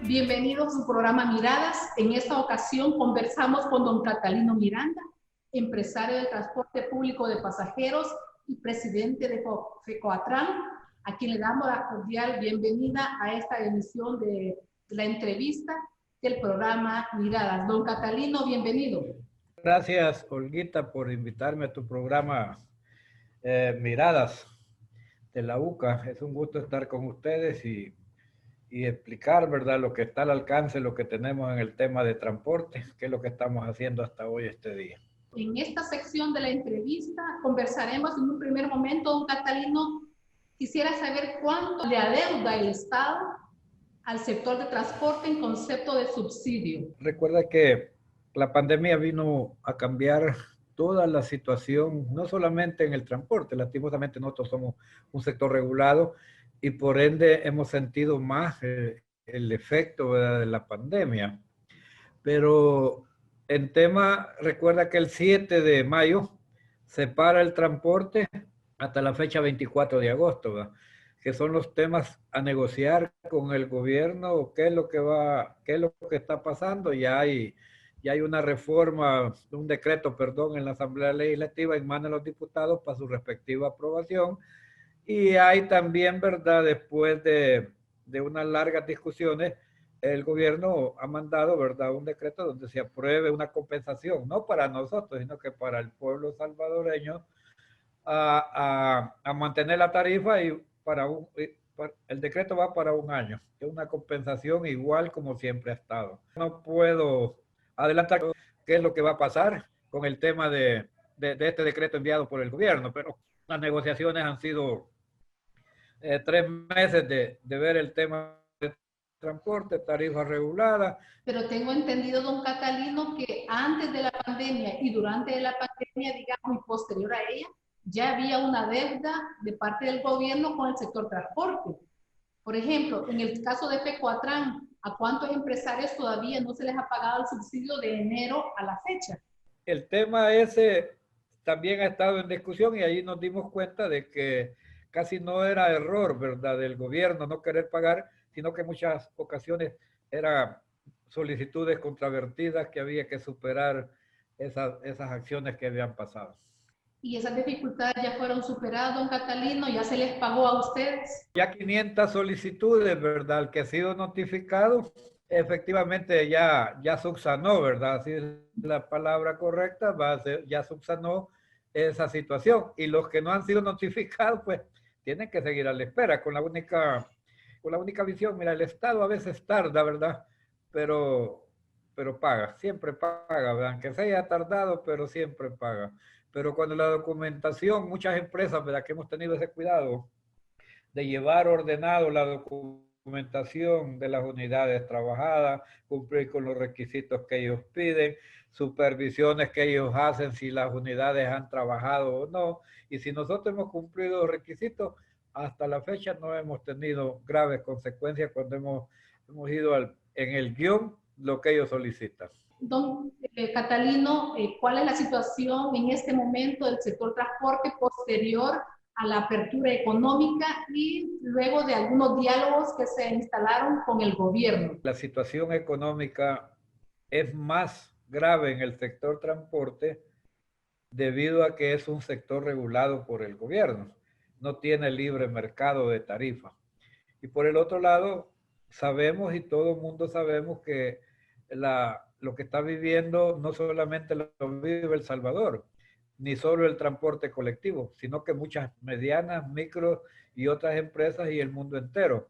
Bienvenidos a su programa Miradas. En esta ocasión conversamos con don Catalino Miranda, empresario del transporte público de pasajeros y presidente de FECOATRAN, a quien le damos la cordial bienvenida a esta emisión de la entrevista del programa Miradas. Don Catalino, bienvenido. Gracias, Olguita, por invitarme a tu programa Miradas de la UCA. Es un gusto estar con ustedes y explicar, ¿verdad?, lo que está al alcance, lo que tenemos en el tema de transporte, que es lo que estamos haciendo hasta hoy, este día. En esta sección de la entrevista conversaremos en un primer momento, don Catalino, quisiera saber cuánto le adeuda el Estado al sector de transporte en concepto de subsidio. Recuerda que la pandemia vino a cambiar toda la situación, no solamente en el transporte. Lastimosamente nosotros somos un sector regulado y por ende hemos sentido más el efecto, ¿verdad?, de la pandemia. Pero en tema, recuerda que el 7 de mayo se para el transporte hasta la fecha 24 de agosto, ¿verdad?, que son los temas a negociar con el gobierno, qué es lo que está pasando. Ya hay una reforma, un decreto, perdón, en la Asamblea Legislativa en manos de los diputados para su respectiva aprobación. Y hay también, ¿verdad?, después de unas largas discusiones, el gobierno ha mandado, ¿verdad?, un decreto donde se apruebe una compensación, no para nosotros, sino que para el pueblo salvadoreño, a mantener la tarifa y el decreto va para un año. Es una compensación igual como siempre ha estado. No puedo adelantar qué es lo que va a pasar con el tema de este decreto enviado por el gobierno, pero las negociaciones han sido 3 meses de ver el tema de transporte, tarifa regulada. Pero tengo entendido, don Catalino, que antes de la pandemia y durante la pandemia, digamos, y posterior a ella, ya había una deuda de parte del gobierno con el sector transporte. Por ejemplo, en el caso de FECOATRAN, ¿a cuántos empresarios todavía no se les ha pagado el subsidio de enero a la fecha? El tema ese también ha estado en discusión y ahí nos dimos cuenta de que casi no era error, ¿verdad?, del gobierno no querer pagar, sino que en muchas ocasiones eran solicitudes controvertidas que había que superar esas acciones que habían pasado. ¿Y esas dificultades ya fueron superadas, don Catalino? ¿Ya se les pagó a ustedes? Ya 500 solicitudes, ¿verdad?, el que ha sido notificado, efectivamente ya subsanó, ¿verdad?, así es la palabra correcta, ya subsanó esa situación. Y los que no han sido notificados, pues tienen que seguir a la espera con la única visión. Mira, el Estado a veces tarda, ¿verdad?, pero paga, siempre paga, ¿verdad?, aunque se haya tardado, pero siempre paga. Pero cuando la documentación, muchas empresas, ¿verdad?, que hemos tenido ese cuidado de llevar ordenado la documentación de las unidades trabajadas, cumplir con los requisitos que ellos piden, supervisiones que ellos hacen si las unidades han trabajado o no. Y si nosotros hemos cumplido los requisitos, hasta la fecha no hemos tenido graves consecuencias cuando hemos ido en el guión lo que ellos solicitan. Don Catalino, ¿cuál es la situación en este momento del sector transporte posterior a la apertura económica y luego de algunos diálogos que se instalaron con el gobierno? La situación económica es más grave en el sector transporte debido a que es un sector regulado por el gobierno. No tiene libre mercado de tarifa. Y por el otro lado, sabemos y todo el mundo sabemos que lo que está viviendo no solamente lo vive El Salvador, ni solo el transporte colectivo, sino que muchas medianas, micro y otras empresas y el mundo entero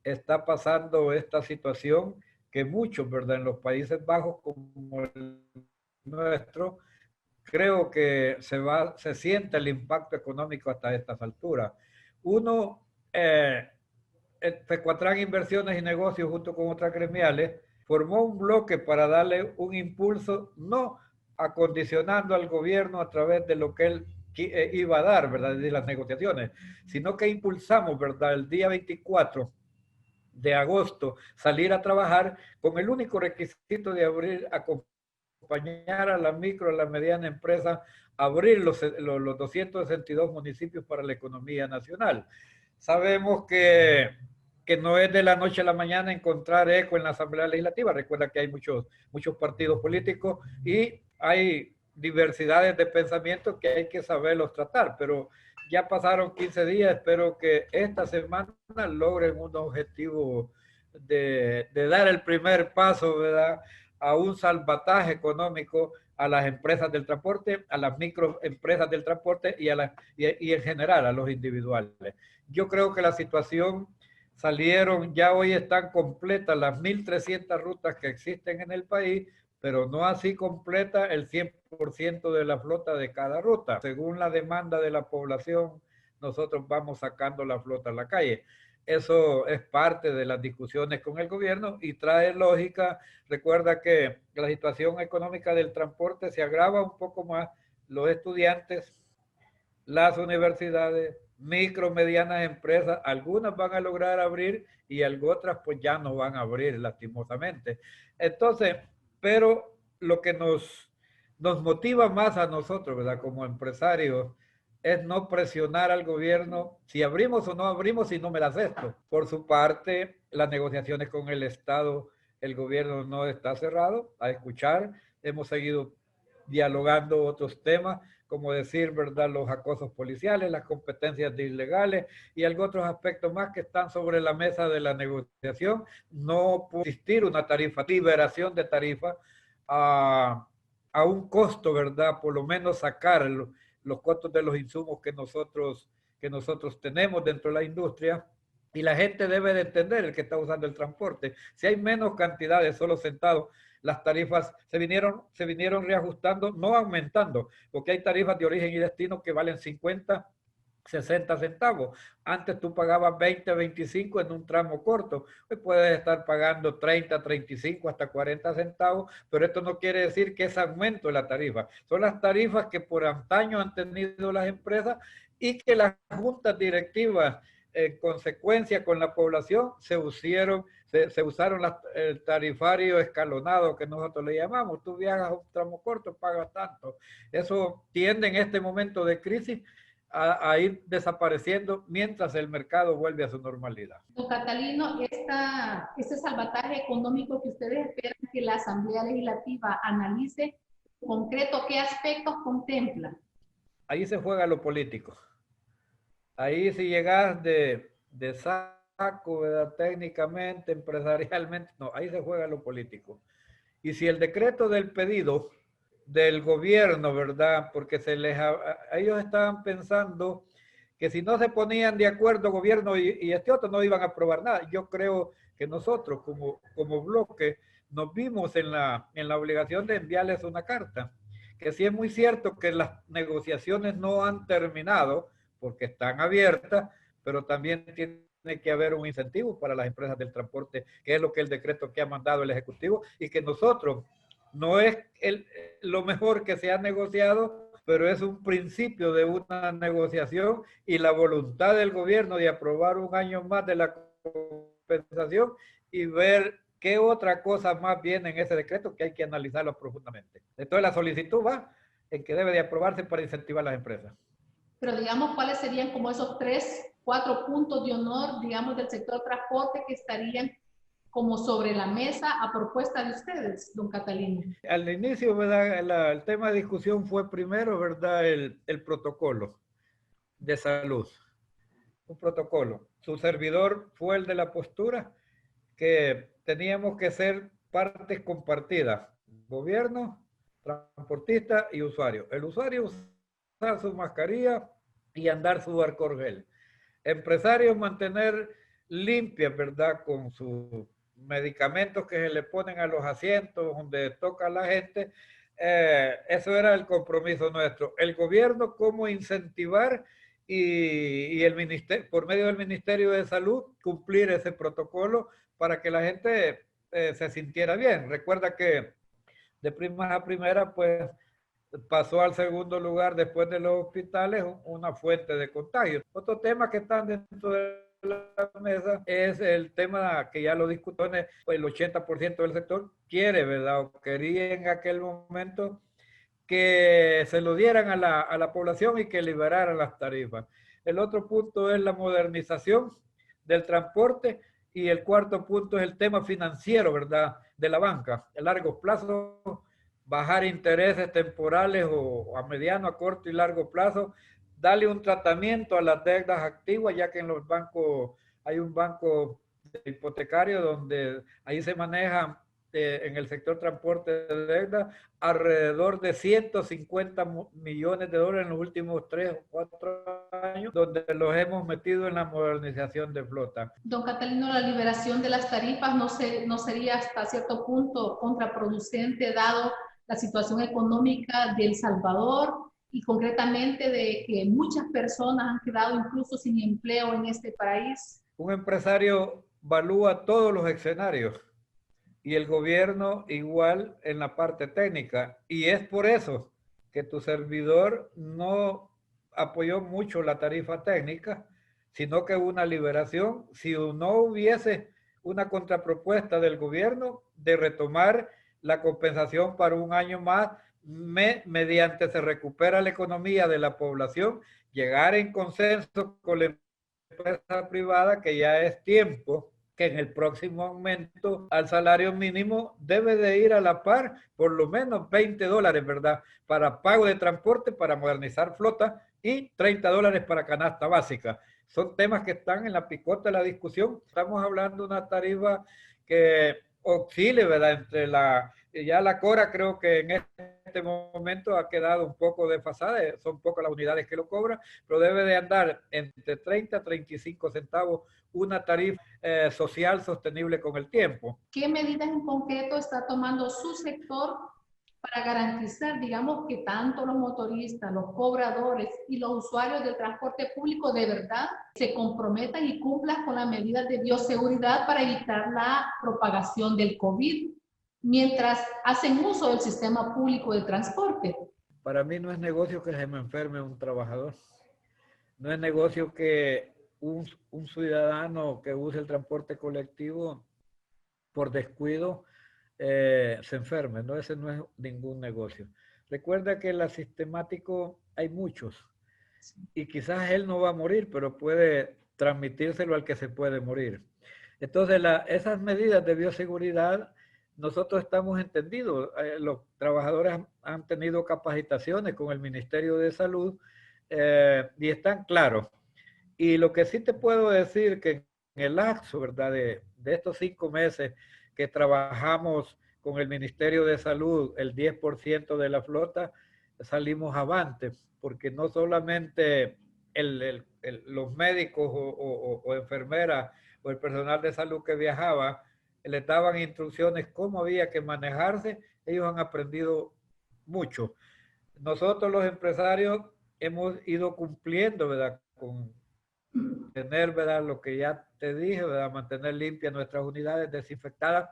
está pasando esta situación que muchos, ¿verdad?, en los Países Bajos como el nuestro, creo que se siente el impacto económico hasta estas alturas. Uno, FECOATRAN Inversiones y Negocios, junto con otras gremiales, formó un bloque para darle un impulso, no acondicionando al gobierno a través de lo que él iba a dar, ¿verdad?, de las negociaciones, sino que impulsamos, ¿verdad?, el día 24 de agosto, salir a trabajar con el único requisito de acompañar a la micro, a la mediana empresa, abrir los 262 municipios para la economía nacional. Sabemos que que no es de la noche a la mañana encontrar eco en la Asamblea Legislativa. Recuerda que hay muchos partidos políticos y hay diversidades de pensamientos que hay que saberlos tratar, pero ya pasaron 15 días, espero que esta semana logren un objetivo de dar el primer paso, ¿verdad?, a un salvataje económico a las empresas del transporte, a las microempresas del transporte y en general a los individuales. Yo creo que la situación ya hoy están completas las 1.300 rutas que existen en el país, pero no así completa el 100% de la flota de cada ruta. Según la demanda de la población, nosotros vamos sacando la flota a la calle. Eso es parte de las discusiones con el gobierno y trae lógica. Recuerda que la situación económica del transporte se agrava un poco más. Los estudiantes, las universidades, micro, medianas empresas, algunas van a lograr abrir y otras pues ya no van a abrir lastimosamente. Entonces, pero lo que nos motiva más a nosotros, ¿verdad?, como empresarios, es no presionar al gobierno si abrimos o no abrimos, si no me das esto. Por su parte, las negociaciones con el Estado, el gobierno no está cerrado a escuchar. Hemos seguido dialogando otros temas, como decir, ¿verdad?, los acosos policiales, las competencias ilegales y algunos otros aspectos más que están sobre la mesa de la negociación. No puede existir una tarifa, liberación de tarifa a un costo, ¿verdad?, por lo menos sacar los costos de los insumos que nosotros tenemos dentro de la industria. Y la gente debe de entender, el que está usando el transporte, si hay menos cantidades solo sentados, las tarifas se vinieron reajustando, no aumentando, porque hay tarifas de origen y destino que valen 50, 60 centavos. Antes tú pagabas 20, 25 en un tramo corto. Hoy puedes estar pagando 30, 35, hasta 40 centavos, pero esto no quiere decir que es aumento de la tarifa. Son las tarifas que por antaño han tenido las empresas y que las juntas directivas, en consecuencia con la población, se usaron el tarifario escalonado que nosotros le llamamos. Tú viajas a un tramo corto, pagas tanto. Eso tiende en este momento de crisis a ir desapareciendo mientras el mercado vuelve a su normalidad. Don Catalino, este salvataje económico que ustedes esperan que la Asamblea Legislativa analice, en concreto, ¿qué aspectos contempla? Ahí se juega lo político. Ahí si llegas de saco, ¿verdad?, técnicamente, empresarialmente, no, ahí se juega lo político. Y si el decreto del pedido del gobierno, ¿verdad?, porque ellos estaban pensando que si no se ponían de acuerdo gobierno y este otro, no iban a aprobar nada. Yo creo que nosotros como bloque nos vimos en la obligación de enviarles una carta, que sí es muy cierto que las negociaciones no han terminado porque están abiertas, pero también tiene que haber un incentivo para las empresas del transporte, que es lo que el decreto que ha mandado el Ejecutivo, y que nosotros, no es lo mejor que se ha negociado, pero es un principio de una negociación y la voluntad del gobierno de aprobar un año más de la compensación y ver qué otra cosa más viene en ese decreto, que hay que analizarlo profundamente. Entonces la solicitud va en que debe de aprobarse para incentivar a las empresas. Pero digamos, ¿cuáles serían como esos 3, 4 puntos de honor, digamos, del sector transporte que estarían como sobre la mesa a propuesta de ustedes, don Catalino? Al inicio, ¿verdad?, el tema de discusión fue primero, ¿verdad?, el protocolo de salud. Un protocolo. Su servidor fue el de la postura que teníamos que ser partes compartidas. Gobierno, transportista y usuario. El usuario usar su mascarilla y andar su alcohol gel. Empresarios mantener limpias, ¿verdad?, con sus medicamentos que se le ponen a los asientos donde toca la gente. Eso era el compromiso nuestro. El gobierno, cómo incentivar y el ministerio, por medio del Ministerio de Salud, cumplir ese protocolo para que la gente se sintiera bien. Recuerda que de primas a primera, pues pasó al segundo lugar después de los hospitales una fuente de contagio. Otro tema que están dentro de la mesa es el tema que ya lo discutió, pues el 80% del sector quiere, ¿verdad?, o quería en aquel momento que se lo dieran a la población y que liberaran las tarifas. El otro punto es la modernización del transporte Y el cuarto punto es el tema financiero, ¿verdad? De la banca. A largo plazo, bajar intereses temporales o a mediano, a corto y largo plazo, darle un tratamiento a las deudas activas, ya que en los bancos hay un banco hipotecario donde ahí se maneja en el sector transporte de deuda alrededor de 150 millones de dólares en los últimos 3 o 4 años, donde los hemos metido en la modernización de flota. Don Catalino, la liberación de las tarifas no sería hasta cierto punto contraproducente dado la situación económica de El Salvador y concretamente de que muchas personas han quedado incluso sin empleo en este país. Un empresario evalúa todos los escenarios y el gobierno igual en la parte técnica. Y es por eso que tu servidor no apoyó mucho la tarifa técnica, sino que una liberación, si no hubiese una contrapropuesta del gobierno de retomar la compensación para un año más, mediante se recupera la economía de la población, llegar en consenso con la empresa privada, que ya es tiempo que en el próximo aumento al salario mínimo debe de ir a la par por lo menos $20, ¿verdad? Para pago de transporte, para modernizar flota y $30 para canasta básica. Son temas que están en la picota de la discusión. Estamos hablando de una tarifa que oscile, ¿verdad? Entre ya la Cora creo que en este momento ha quedado un poco desfasada, son pocas las unidades que lo cobran, pero debe de andar entre 30 a 35 centavos una tarifa social sostenible con el tiempo. ¿Qué medidas en concreto está tomando su sector para garantizar, digamos, que tanto los motoristas, los cobradores y los usuarios del transporte público de verdad se comprometan y cumplan con las medidas de bioseguridad para evitar la propagación del COVID mientras hacen uso del sistema público de transporte? Para mí no es negocio que se me enferme un trabajador. No es negocio que un ciudadano que use el transporte colectivo por descuido se enferme, ¿no? Ese no es ningún negocio. Recuerda que el asistemático hay muchos y quizás él no va a morir, pero puede transmitírselo al que se puede morir. Entonces, esas medidas de bioseguridad, nosotros estamos entendidos. Los trabajadores han tenido capacitaciones con el Ministerio de Salud y están claros. Y lo que sí te puedo decir que en el lapso, ¿verdad? De estos 5 meses que trabajamos con el Ministerio de Salud, el 10% de la flota, salimos avante, porque no solamente los médicos o enfermeras o el personal de salud que viajaba, les daban instrucciones cómo había que manejarse, ellos han aprendido mucho. Nosotros los empresarios hemos ido cumpliendo, ¿verdad? Con tener, ¿verdad? Lo que ya te dije, ¿verdad? Mantener limpias nuestras unidades, desinfectadas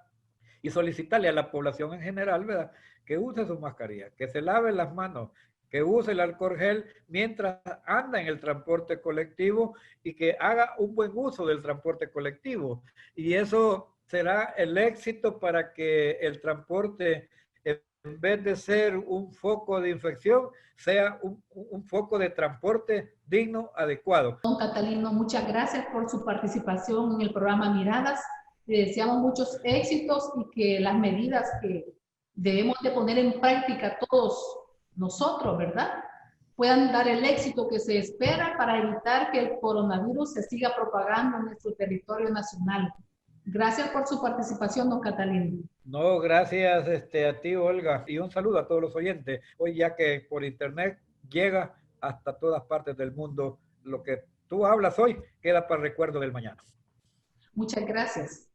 y solicitarle a la población en general, ¿verdad? Que use su mascarilla, que se lave las manos, que use el alcohol gel mientras anda en el transporte colectivo y que haga un buen uso del transporte colectivo. Y eso será el éxito para que el transporte, en vez de ser un foco de infección, sea un foco de transporte digno, adecuado. Don Catalino, muchas gracias por su participación en el programa Miradas. Le deseamos muchos éxitos y que las medidas que debemos de poner en práctica todos nosotros, ¿verdad?, puedan dar el éxito que se espera para evitar que el coronavirus se siga propagando en nuestro territorio nacional. Gracias por su participación, don Catalino. No, gracias a ti, Olga, y un saludo a todos los oyentes. Hoy ya que por internet llega hasta todas partes del mundo, lo que tú hablas hoy queda para el recuerdo del mañana. Muchas gracias.